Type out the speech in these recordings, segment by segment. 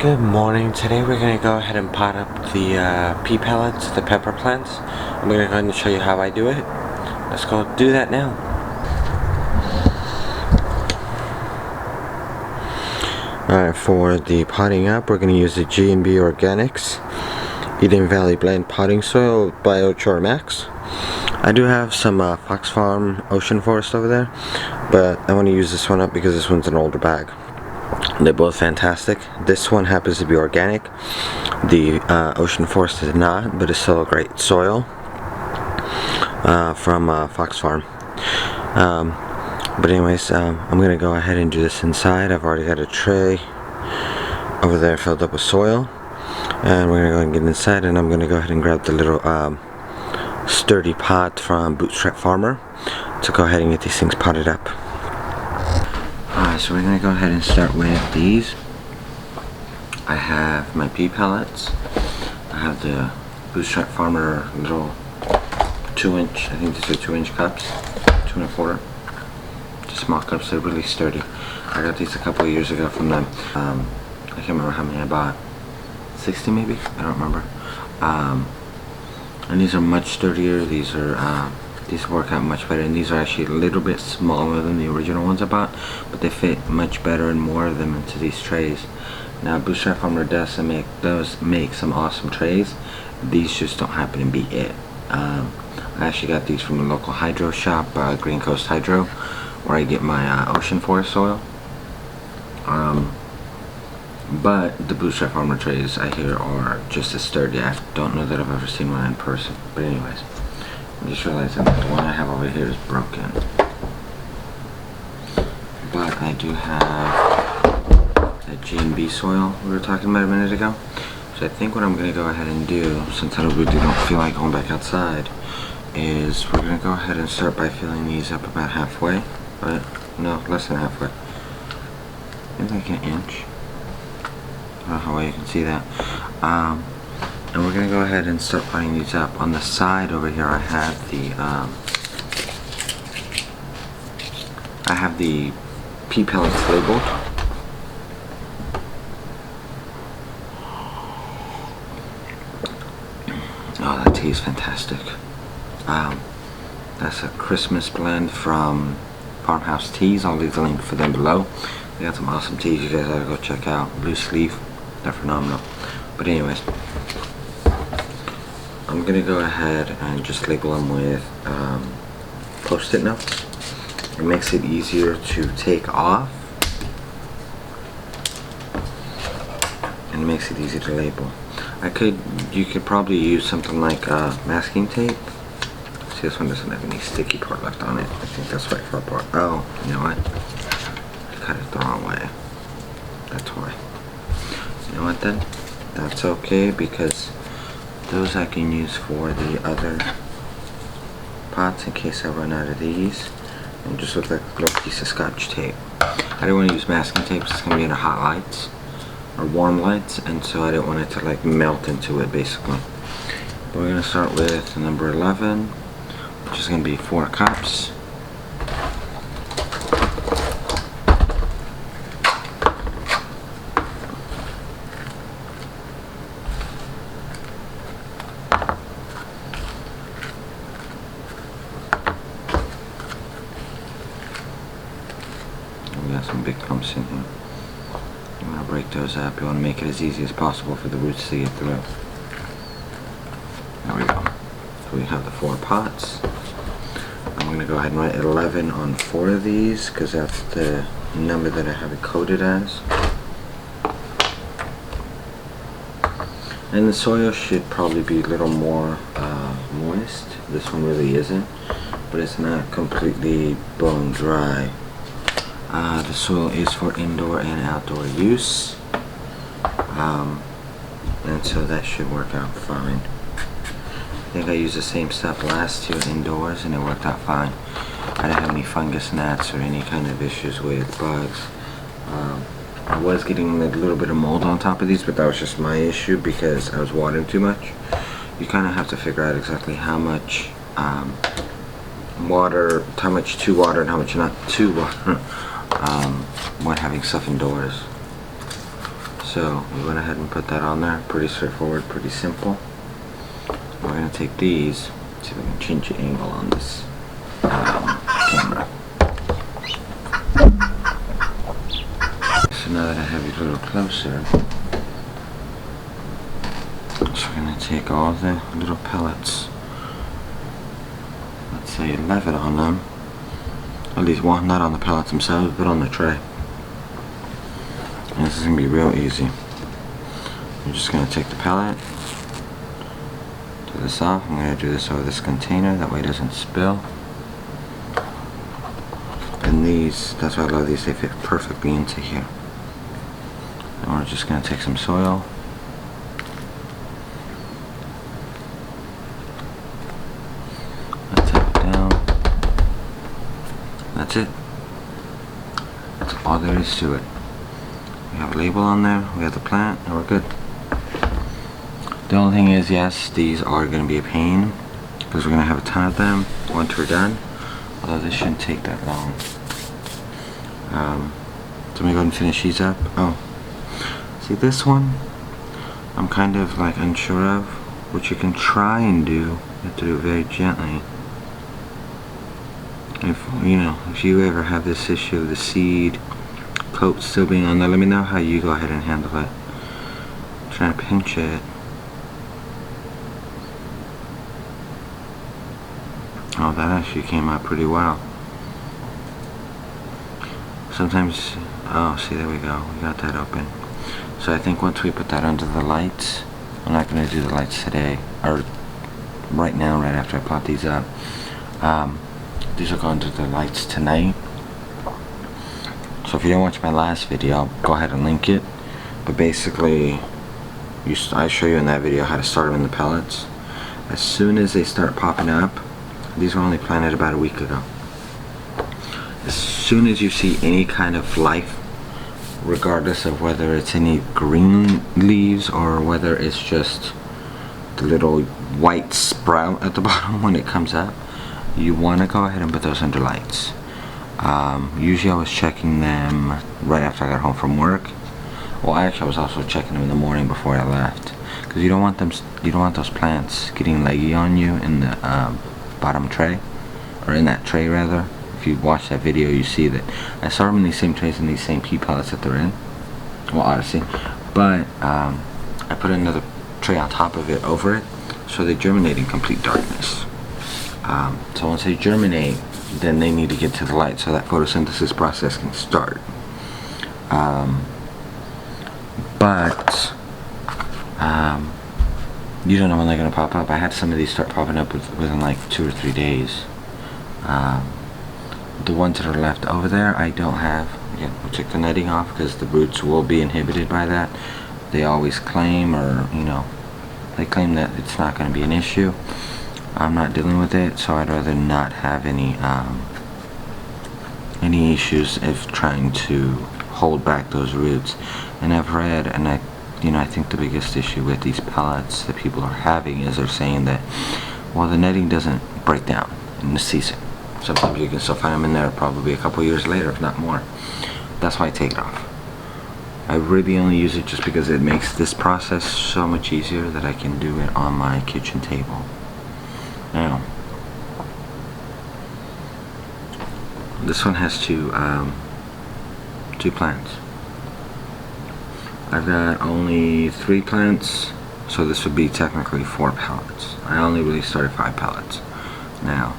Good morning. Today we're going to go ahead and pot up the pea pellets, the pepper plants. I'm going to go ahead and show you how I do it. Let's go do that now. Alright, for the potting up, we're going to use the G&B Organics Eden Valley Blend Potting Soil Biochar Max. I do have some Fox Farm Ocean Forest over there, but I want to use this one up because this one's an older bag. They're both fantastic. This one happens to be organic. The Ocean Forest is not, but it's still a great soil from Fox Farm. But anyways, I'm going to go ahead and do this inside. I've already got a tray over there filled up with soil. And we're going to go and get inside, and I'm going to go ahead and grab the little sturdy pot from Bootstrap Farmer to go ahead and get these things potted up. Alright, so we're going to go ahead and start with these. I have my pea pellets. I have the Bootstrap Farmer little 2-inch, I think these are 2-inch cups, 2 1/4. Just small cups, they're really sturdy. I got these a couple of years ago from them. I can't remember how many I bought. 60 maybe? I don't remember. And these are much sturdier. These work out much better, and these are actually a little bit smaller than the original ones I bought, but they fit much better and more of them into these trays. Now Bootstrap Farmer does make some awesome trays. These just don't happen to be it. I actually got these from a local hydro shop, Green Coast Hydro, where I get my Ocean Forest soil. But the Bootstrap Farmer trays I hear are just as sturdy. I don't know that I've ever seen one in person, but anyways. I'm just realizing that the one I have over here is broken. But I do have that G&B soil we were talking about a minute ago. So I think what I'm going to go ahead and do, since I really don't feel like going back outside, is we're going to go ahead and start by filling these up about halfway. But no, less than halfway. Maybe like an inch. I don't know how well you can see that. And we're going to go ahead and start putting these up. On the side over here I have the pea pellets labeled. Oh, that tea is fantastic. That's a Christmas blend from Farmhouse Teas. I'll leave the link for them below. They got some awesome teas you guys gotta go check out. Loose leaf, they're phenomenal. But anyways, I'm gonna go ahead and just label them with post-it notes. It makes it easier to take off, and it makes it easy to label. You could probably use something like masking tape. See, this one doesn't have any sticky part left on it. I think that's right for a part. Oh, you know what? I cut it the wrong way. That's why. You know what then? That's okay, because those I can use for the other pots in case I run out of these. And just look like a little piece of Scotch tape. I didn't want to use masking tape because it's going to be in hot lights or warm lights, and so I didn't want it to like melt into it basically. But we're going to start with number 11, which is going to be 4 cups. We got some big clumps in here. You want to break those up. You want to make it as easy as possible for the roots to get through. There we go. So we have the 4 pots. I'm going to go ahead and write 11 on 4 of these because that's the number that I have it coded as. And the soil should probably be a little more moist. This one really isn't, but it's not completely bone dry. The soil is for indoor and outdoor use, and so that should work out fine. I think I used the same stuff last year indoors and it worked out fine. I didn't have any fungus gnats or any kind of issues with bugs. I was getting a little bit of mold on top of these, but that was just my issue because I was watering too much. You kind of have to figure out exactly how much water, how much to water and how much not to water when having stuff indoors. So we went ahead and put that on there. Pretty straightforward, pretty simple. We're going to take these, see if I can change the angle on this camera. So now that I have you a little closer, so we're going to take all the little pellets, let's say 11 on them, at least one, not on the pellets themselves, but on the tray. And this is going to be real easy. I'm just going to take the pellet, do this off. I'm going to do this over this container, that way it doesn't spill. And these, that's why I love these, they fit perfectly into here. And we're just going to take some soil. Let's tap it down. That's it. That's all there is to it. We have a label on there, we have the plant, and we're good. The only thing is, yes, these are going to be a pain because we're going to have a ton of them once we're done. Although this shouldn't take that long. So let me go ahead and finish these up. Oh, see this one? I'm kind of like unsure of. What you can try and do, you have to do it very gently. If you ever have this issue of the seed coat still being on there, let me know how you go ahead and handle it. Try to pinch it. Oh, that actually came out pretty well. Sometimes, oh, see, there we go. We got that open. So I think once we put that under the lights, I'm not going to do the lights today, or right now, right after I pop these up. These will go under the lights tonight. So if you didn't watch my last video, I'll go ahead and link it. But basically, I show you in that video how to start them in the pellets. As soon as they start popping up, these were only planted about a week ago. As soon as you see any kind of life, regardless of whether it's any green leaves or whether it's just the little white sprout at the bottom when it comes up, you want to go ahead and put those under lights. Usually I was checking them right after I got home from work. Well, actually I was also checking them in the morning before I left, because you don't want them, you don't want those plants getting leggy on you in the bottom tray, or in that tray rather. If you watch that video, you see that I saw them in these same trays and these same peat pellets that they're in. Well, obviously, but I put another tray on top of it over it, so they germinate in complete darkness. So once they germinate, then they need to get to the light so that photosynthesis process can start. But you don't know when they're going to pop up. I had some of these start popping up within like 2 or 3 days. The ones that are left over there, I don't have. Again, we'll take the netting off because the roots will be inhibited by that. They always claim, or they claim that it's not going to be an issue. I'm not dealing with it, so I'd rather not have any issues if trying to hold back those roots. And I've read, and I think the biggest issue with these pellets that people are having is they're saying that, well, the netting doesn't break down in the season. Sometimes you can still find them in there probably a couple years later, if not more. That's why I take it off. I really only use it just because it makes this process so much easier that I can do it on my kitchen table. Now, this one has two plants. I've got only 3 plants, so this would be technically 4 pellets. I only really started 5 pellets. Now,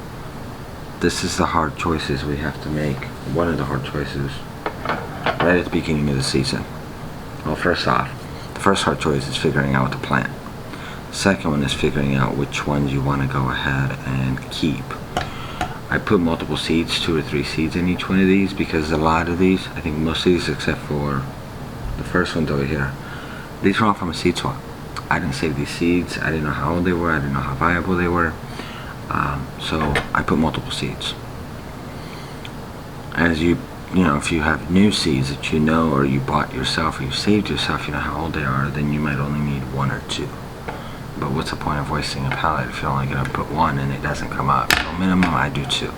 this is the hard choices we have to make. One of the hard choices right at the beginning of the season. Well, first off, the first hard choice is figuring out what to plant. The second one is figuring out which ones you want to go ahead and keep. I put multiple seeds, 2 or 3 seeds in each one of these, because a lot of these, I think most of these except for the first ones over here, these were all from a seed swap. I didn't save these seeds. I didn't know how old they were. I didn't know how viable they were. So I put multiple seeds. As you know, if you have new seeds that you know, or you bought yourself, or you saved yourself, you know how old they are, then you might only need 1 or 2. But what's the point of wasting a pellet if you're only going to put 1 and it doesn't come up? So minimum, I do 2.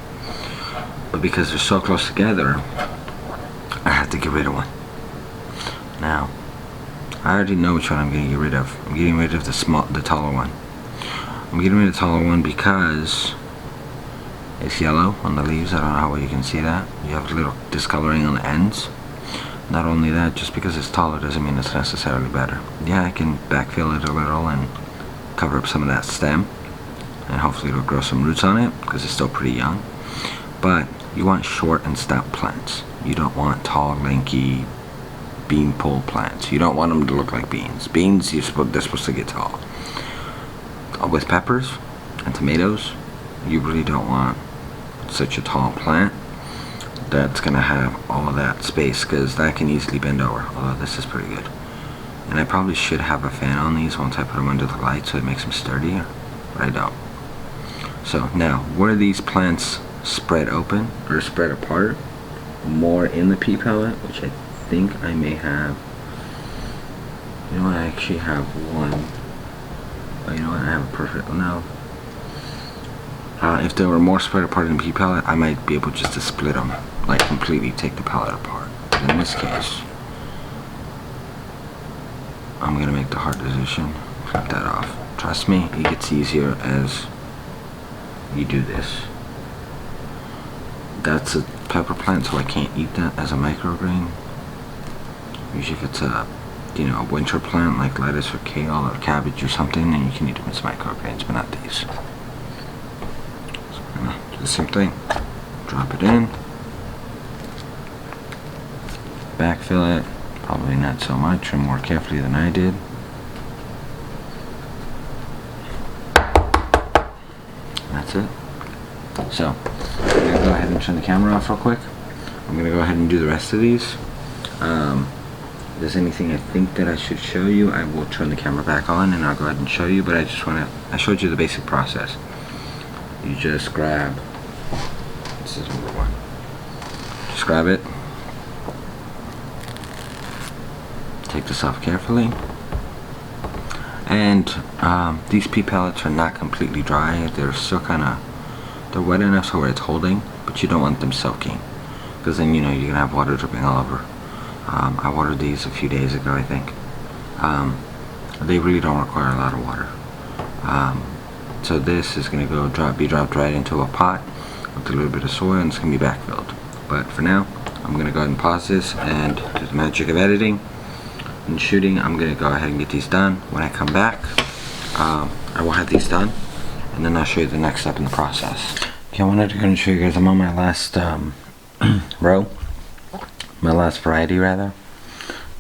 But because they're so close together, I have to get rid of 1. Now, I already know which one I'm going to get rid of. I'm getting rid of the taller one. I'm getting rid of the taller one because it's yellow on the leaves. I don't know how well you can see that. You have a little discoloring on the ends. Not only that, just because it's taller doesn't mean it's necessarily better. Yeah, I can backfill it a little and cover up some of that stem, and hopefully it'll grow some roots on it because it's still pretty young. But you want short and stout plants. You don't want tall, lanky bean pole plants. You don't want them to look like beans. Beans, they're supposed to get tall. With peppers and tomatoes, you really don't want such a tall plant that's gonna have all of that space, because that can easily bend over. Although this is pretty good. And I probably should have a fan on these once I put them under the light so it makes them sturdier, but I don't. So now, where these plants spread open or spread apart more in the peat pellet, which I think I may have. You know what, I actually have one. Oh, you know what, I have a perfect, no. If they were more spread apart in the peat pellet, I might be able just to split them, like completely take the pellet apart. But in this case, I'm gonna make the hard decision, cut that off. Trust me, it gets easier as you do this. That's a pepper plant, so I can't eat that as a microgreen. Usually if it's a, you know, a winter plant like lettuce or kale or cabbage or something, then you can eat them as microgreens, but not these. So I'm gonna do the same thing. Drop it in. Backfill it. Probably not so much, or more carefully than I did. That's it. So, I'm going to go ahead and turn the camera off real quick. I'm going to go ahead and do the rest of these. If there's anything I think that I should show you, I will turn the camera back on and I'll go ahead and show you, but I showed you the basic process. You just grab, this is number one. Just grab it. Take this off carefully. And these peat pellets are not completely dry. They're still they're wet enough so where it's holding, but you don't want them soaking, because then, you know, you're gonna have water dripping all over. I watered these a few days ago, I think. They really don't require a lot of water. So this is gonna be dropped right into a pot with a little bit of soil, and it's gonna be backfilled. But for now, I'm gonna go ahead and pause this and do the magic of editing and shooting. I'm gonna go ahead and get these done. When I come back, I will have these done, and then I'll show you the next step in the process. Okay, I wanted to go and show you guys. I'm on my last row, my last variety rather.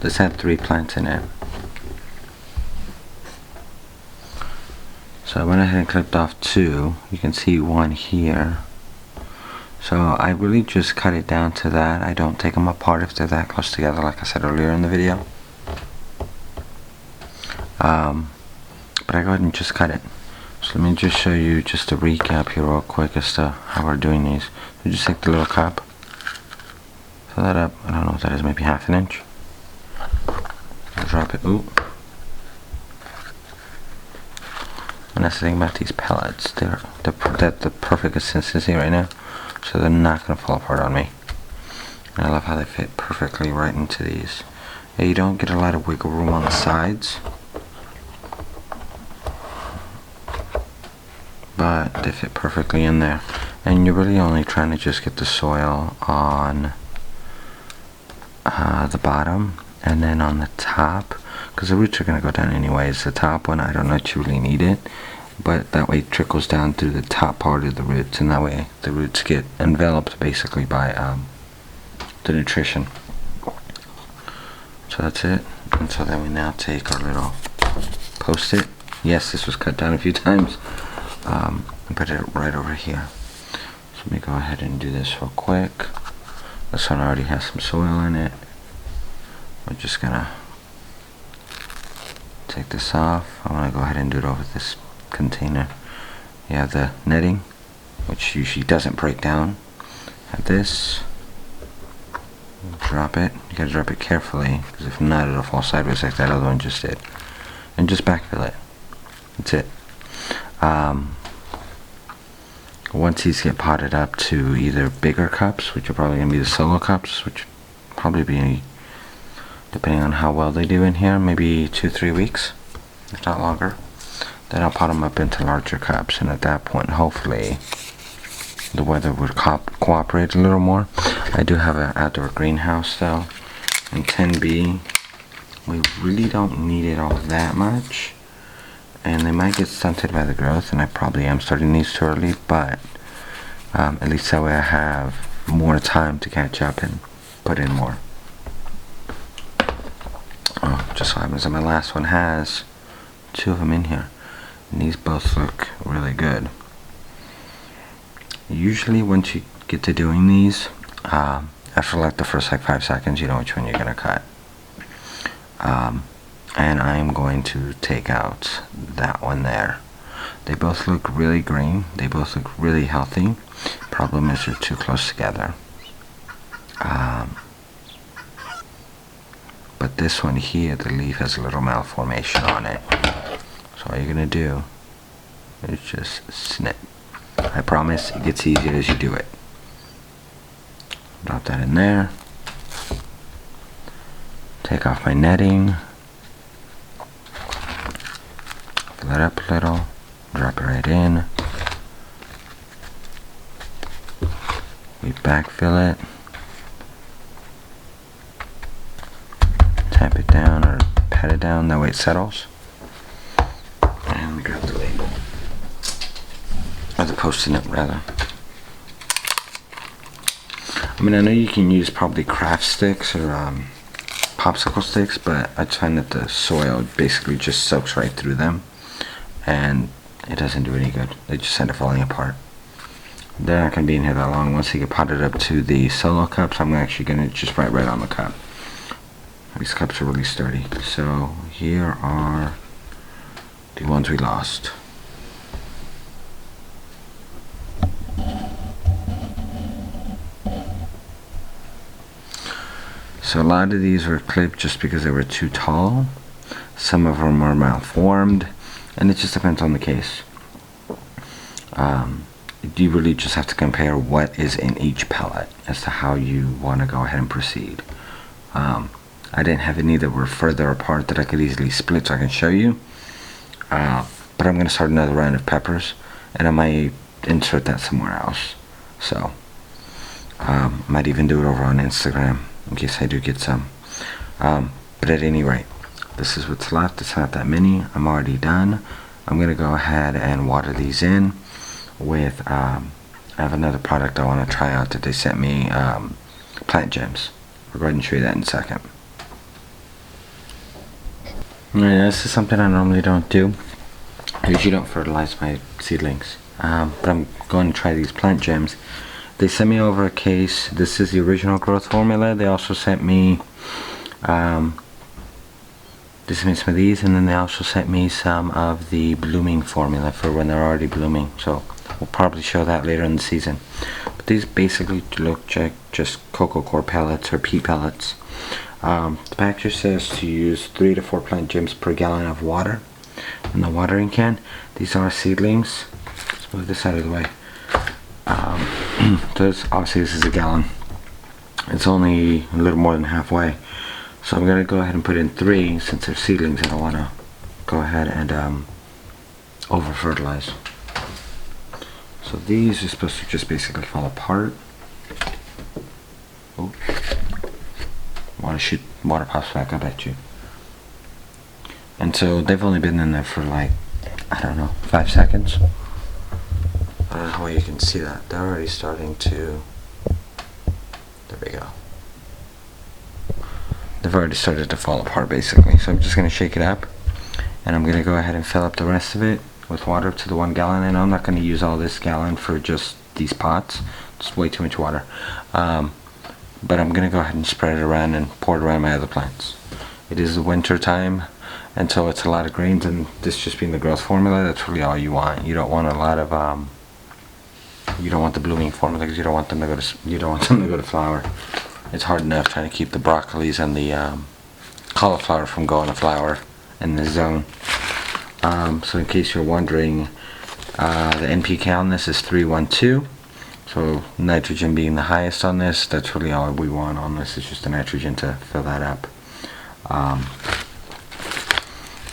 This had 3 plants in it. So I went ahead and clipped off 2. You can see 1 here. So I really just cut it down to that. I don't take them apart if they're that close together, like I said earlier in the video. But I go ahead and just cut it. So let me just show you just a recap here real quick as to how we're doing these. So just take the little cup, fill that up, I don't know what that is, maybe ½ inch. I'll drop it, ooh. And that's the thing about these pellets, they're the perfect consistency right now, so they're not going to fall apart on me. And I love how they fit perfectly right into these. Yeah, you don't get a lot of wiggle room on the sides, but they fit perfectly in there. And you're really only trying to just get the soil on the bottom and then on the top, because the roots are going to go down anyways. The top one, I don't know if you really need it, but that way it trickles down through the top part of the roots, and that way the roots get enveloped basically by the nutrition. So that's it. And so then we now take our little post-it. Yes, this was cut down a few times. And put it right over here. So let me go ahead and do this real quick. This one already has some soil in it. We're just gonna take this off. I want to go ahead and do it over this container. You have the netting, which usually doesn't break down. Have this. Drop it. You gotta drop it carefully, because if not, it'll fall sideways like that other one just did. And just backfill it. That's it. Once these get potted up to either bigger cups, which are probably going to be the solo cups, which will probably be depending on how well they do in here, maybe 2-3 weeks, if not longer. Then I'll pot them up into larger cups, and at that point hopefully the weather would cooperate a little more. I do have an outdoor greenhouse though, and 10B, we really don't need it all that much, and they might get stunted by the growth, and I probably am starting these too early, but at least that way I have more time to catch up and put in more. Oh, just so happens that my last one has 2 of them in here, and these both look really good. Usually once you get to doing these, after like the first like 5 seconds, you know which one you're gonna cut. And I'm going to take out that one there. They both look really green, they both look really healthy. Problem is they're too close together. But this one here, the leaf has a little malformation on it. So all you're gonna do is just snip. I promise it gets easier as you do it. Drop that in there. Take off my netting. Fill it up a little. Drop it right in. We backfill it. Tap it down or pat it down, that way it settles. And we grab the label. Or the Post-it note rather. I mean, I know you can use probably craft sticks or popsicle sticks, but I find that the soil basically just soaks right through them and it doesn't do any good. They just end up falling apart. They're not going to be in here that long. Once they get potted up to the solo cups, I'm actually going to just write right on the cup. These cups are really sturdy. So here are the ones we lost. So a lot of these were clipped just because they were too tall. Some of them are malformed, and it just depends on the case. You really just have to compare what is in each pellet as to how you want to go ahead and proceed. I didn't have any that were further apart that I could easily split so I can show you. But I'm going to start another round of peppers, and I might insert that somewhere else. So, might even do it over on Instagram in case I do get some. But at any rate, this is what's left. It's not that many. I'm already done. I'm going to go ahead and water these in with, I have another product I want to try out that they sent me, plant gems. I'll go ahead and show you that in a second. Alright, this is something I normally don't do. I usually don't fertilize my seedlings. But I'm going to try these plant gems. They sent me over a case. This is the original growth formula. They also sent me some of these, and then they also sent me some of the blooming formula for when they're already blooming. So we'll probably show that later in the season. But these basically look like just cocoa core pellets or peat pellets. The package says to use 3 to 4 plant gems per gallon of water in the watering can. These are seedlings. Let's move this out of the way. Obviously this is a gallon. It's only a little more than halfway. So I'm going to go ahead and put in 3 since they're seedlings. I don't want to go ahead and over fertilize. So these are supposed to just basically fall apart. Oh. Want to shoot water pops back up at you. And so they've only been in there for like, I don't know, 5 seconds. I don't know how you can see that. They're already starting to, there we go. They've already started to fall apart basically. So I'm just going to shake it up, and I'm going to go ahead and fill up the rest of it with water up to the 1 gallon. And I'm not going to use all this gallon for just these pots. It's way too much water. But I'm going to go ahead and spread it around and pour it around my other plants. It is the winter time, and so it's a lot of greens, and this just being the growth formula, that's really all you want. You don't want a lot of you don't want the blooming formula because you don't want them to go to flower. It's hard enough trying to keep the broccolis and the cauliflower from going to flower in this zone. So in case you're wondering, the NPK on this is 312. So nitrogen being the highest on this, that's really all we want on this, is just the nitrogen to fill that up.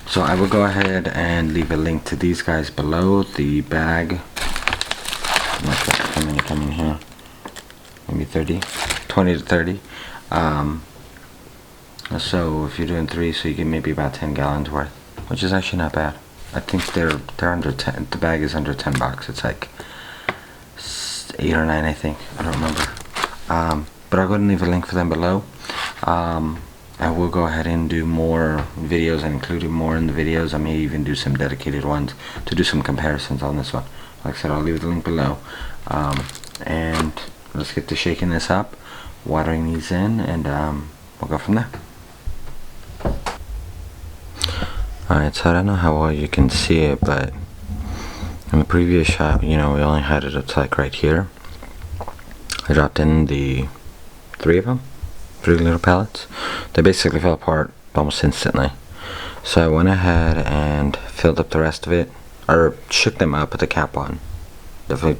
So I will go ahead and leave a link to these guys below. The bag, I'm not sure how many come in here, maybe 30, 20 to 30. So if you're doing 3, so you get maybe about 10 gallons worth, which is actually not bad. I think they're under 10. The bag is under 10 bucks. It's like 8 or 9, I think. I don't remember. But I'll go ahead and leave a link for them below. I will go ahead and do more videos and include more in the videos. I may even do some dedicated ones to do some comparisons on this one. Like I said, I'll leave the link below. And let's get to shaking this up, watering these in, and we'll go from there. Alright, so I don't know how well you can see it, but in the previous shot, you know, we only had it up to like right here. I dropped in the 3 of them, 3 little pellets. They basically fell apart almost instantly. So I went ahead and filled up the rest of it, or shook them up, put the cap on. If it,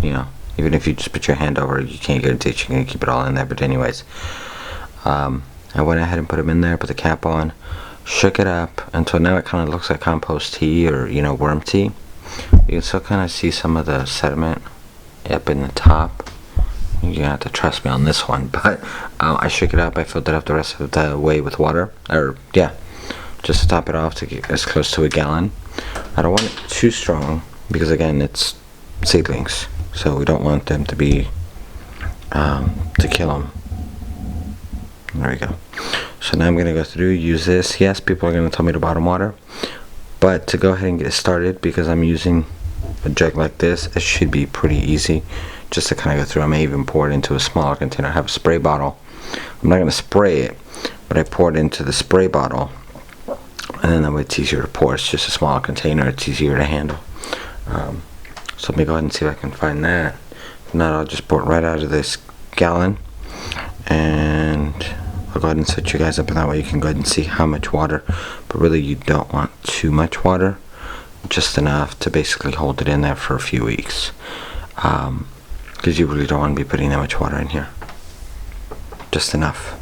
you know, even if you just put your hand over it, you can't guarantee you're gonna keep it all in there. But anyways, I went ahead and put them in there, put the cap on, shook it up until now it kind of looks like compost tea, or you know, worm tea. You can still kind of see some of the sediment up in the top. You're gonna have to trust me on this one, but I shook it up. I filled it up the rest of the way with water, or yeah, just to top it off to get as close to a gallon. I don't want it too strong because again, it's seedlings, so we don't want them to be to kill them. There we go. So now I'm gonna go through, use this. Yes, people are gonna tell me to bottom water, but to go ahead and get it started, because I'm using a jug like this, it should be pretty easy just to kind of go through. I may even pour it into a smaller container. I have a spray bottle. I'm not gonna spray it, but I pour it into the spray bottle, and then that way it's easier to pour. It's just a smaller container, it's easier to handle. So let me go ahead and see if I can find that. If not, I'll just pour it right out of this gallon, and I'll go ahead and set you guys up, and that way you can go ahead and see how much water. But really, you don't want too much water, just enough to basically hold it in there for a few weeks, because you really don't want to be putting that much water in here. Just enough.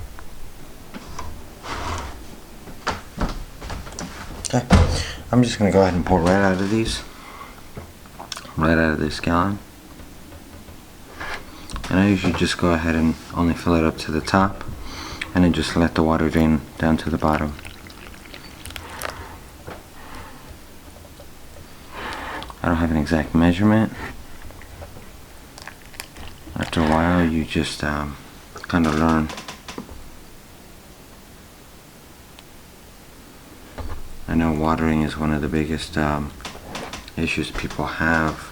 Okay, I'm just gonna go ahead and pour right out of these, right out of this gallon. And I usually just go ahead and only fill it up to the top, and then just let the water drain down to the bottom. I don't have an exact measurement. After a while, you just kind of learn. I know watering is one of the biggest issues people have,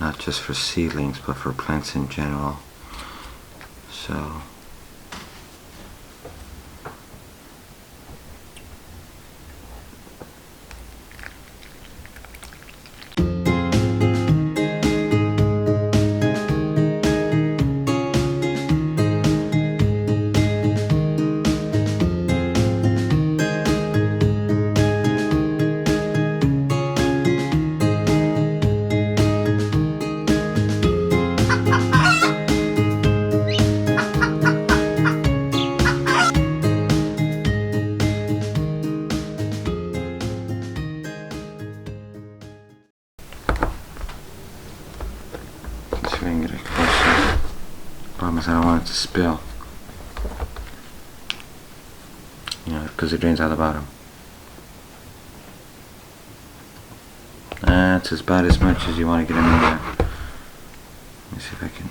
not just for seedlings, but for plants in general. So see if I can get it closer. Problem is I don't want it to spill. You know, because it drains out the bottom. That's about as much as you want to get in there. Let me see if I can.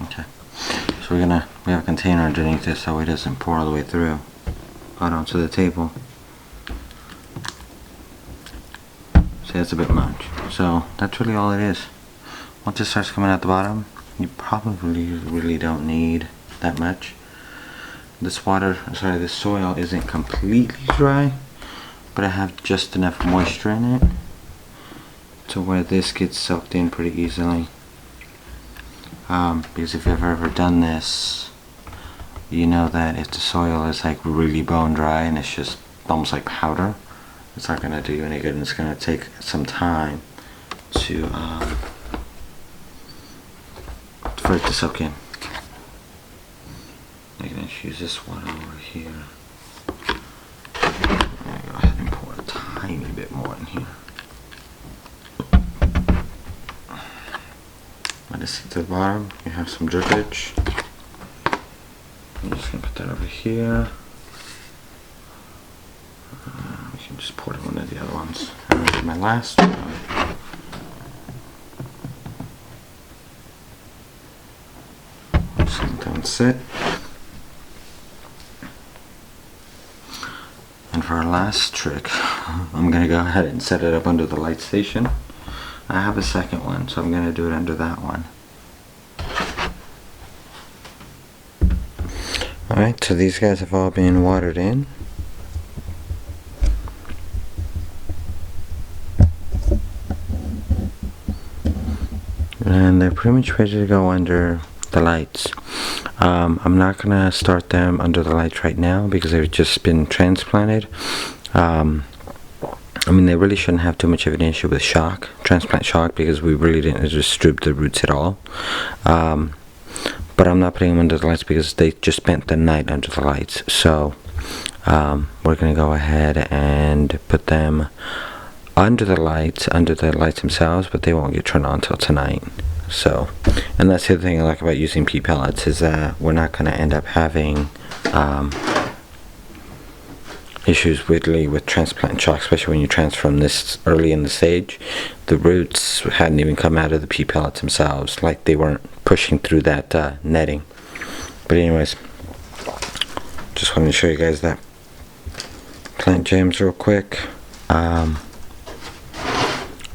Okay. So we have a container underneath this so it doesn't pour all the way through out onto the table. See, that's a bit much. So that's really all it is. Once it starts coming out the bottom, you probably really don't need that much. This soil isn't completely dry, but I have just enough moisture in it to where this gets soaked in pretty easily. Because if you've ever done this, you know that if the soil is like really bone dry and it's just almost like powder, it's not gonna do you any good, and it's gonna take some time to for it to soak in. I'm gonna use this one over here. I'm gonna go ahead and pour a tiny bit more in here. Let it sit to the bottom. You have some drippage. I'm just gonna put that over here. We can just pour it in one of the other ones. And then my last one. Just let that sit. And for our last trick, I'm gonna go ahead and set it up under the light station. I have a second one, so I'm gonna do it under that one. Alright, so these guys have all been watered in. And they're pretty much ready to go under the lights. I'm not gonna start them under the lights right now because they've just been transplanted. I mean, they really shouldn't have too much of an issue with shock, transplant shock, because we really didn't disturb the roots at all. But I'm not putting them under the lights because they just spent the night under the lights. So we're gonna go ahead and put them under the lights themselves, but they won't get turned on until tonight. So, and that's the other thing I like about using peat pellets, is that we're not going to end up having issues with transplant shock, especially when you transfer them this early in the stage. The roots hadn't even come out of the peat pellets themselves, like they weren't pushing through that netting. But anyways, just wanted to show you guys that plant jams real quick. And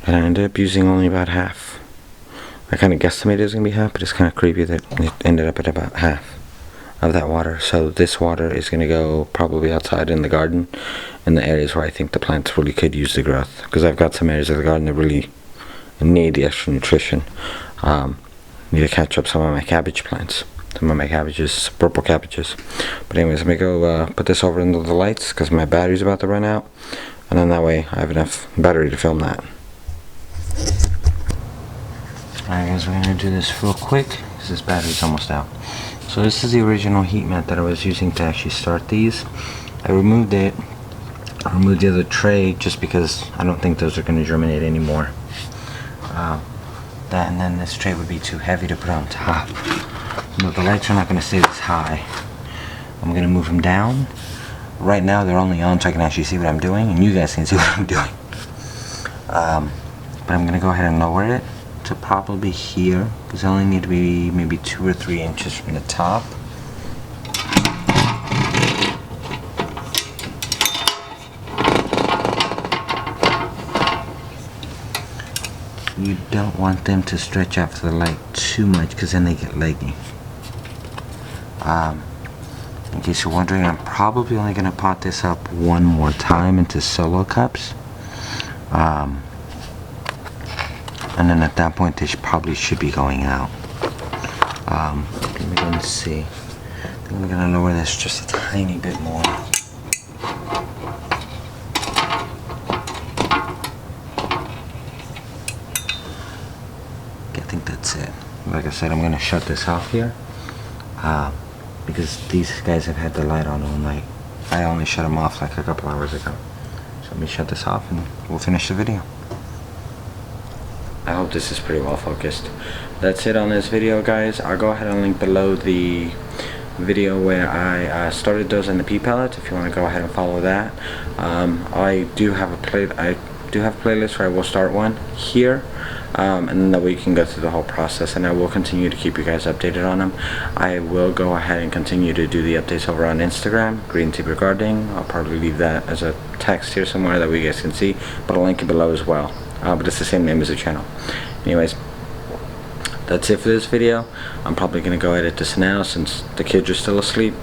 I ended up using only about half. I kind of guesstimated it was going to be half, but it's kind of creepy that it ended up at about half of that water. So this water is going to go probably outside in the garden, in the areas where I think the plants really could use the growth. Because I've got some areas of the garden that really need the extra nutrition. Need to catch up some of my cabbage plants. Some of my cabbages, purple cabbages. But anyways, let me go put this over into the lights because my battery's about to run out. And then that way I have enough battery to film that. Alright guys, we're going to do this real quick because this battery's almost out. So this is the original heat mat that I was using to actually start these. I removed it. I removed the other tray just because I don't think those are going to germinate anymore. That and then this tray would be too heavy to put on top. But the lights are not going to stay this high. I'm going to move them down. Right now they're only on so I can actually see what I'm doing, and you guys can see what I'm doing. But I'm going to go ahead and lower it to probably here, because I only need to be maybe 2 or 3 inches from the top. You don't want them to stretch out for the light too much because then they get leggy. In case you're wondering, I'm probably only going to pot this up one more time into solo cups. And then at that point they probably should be going out. Let me go and see. I think I'm going to lower this just a tiny bit more. I think that's it. Like I said, I'm going to shut this off here. Because these guys have had the light on all night. I only shut them off like a couple hours ago. So let me shut this off and we'll finish the video. I hope this is pretty well focused. That's it on this video, guys. I'll go ahead and link below the video where I started those in the peat pellets if you want to go ahead and follow that. I do have a playlist where I will start one here. And then that way you can go through the whole process, and I will continue to keep you guys updated on them. I will go ahead and continue to do the updates over on Instagram, Green Tea Gardening. I'll probably leave that as a text here somewhere that you guys can see, but I'll link it below as well. But it's the same name as the channel. Anyways, that's it for this video. I'm probably going to go edit this now since the kids are still asleep,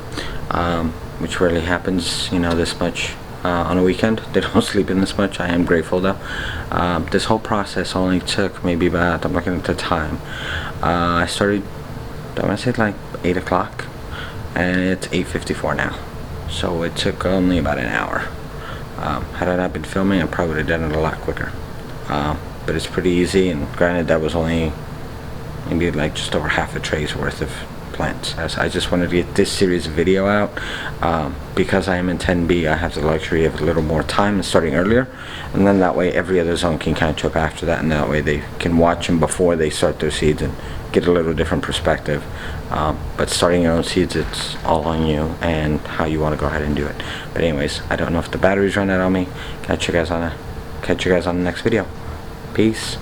which rarely happens, you know, this much. On a weekend. They don't sleep in this much. I am grateful though. This whole process only took maybe about, I'm looking at the time, I started, I want to say like 8 o'clock, and it's 8:54 now. So it took only about an hour. Had I not been filming, I probably would have done it a lot quicker. But it's pretty easy, and granted that was only maybe like just over half a tray's worth of plants. As I just wanted to get this series of video out because I am in 10B. I have the luxury of a little more time and starting earlier, and then that way every other zone can catch up after that, and that way they can watch them before they start their seeds and get a little different perspective. But starting your own seeds, it's all on you and how you want to go ahead and do it. But anyways, I don't know if the batteries run out on me. Catch you guys on the next video. Peace.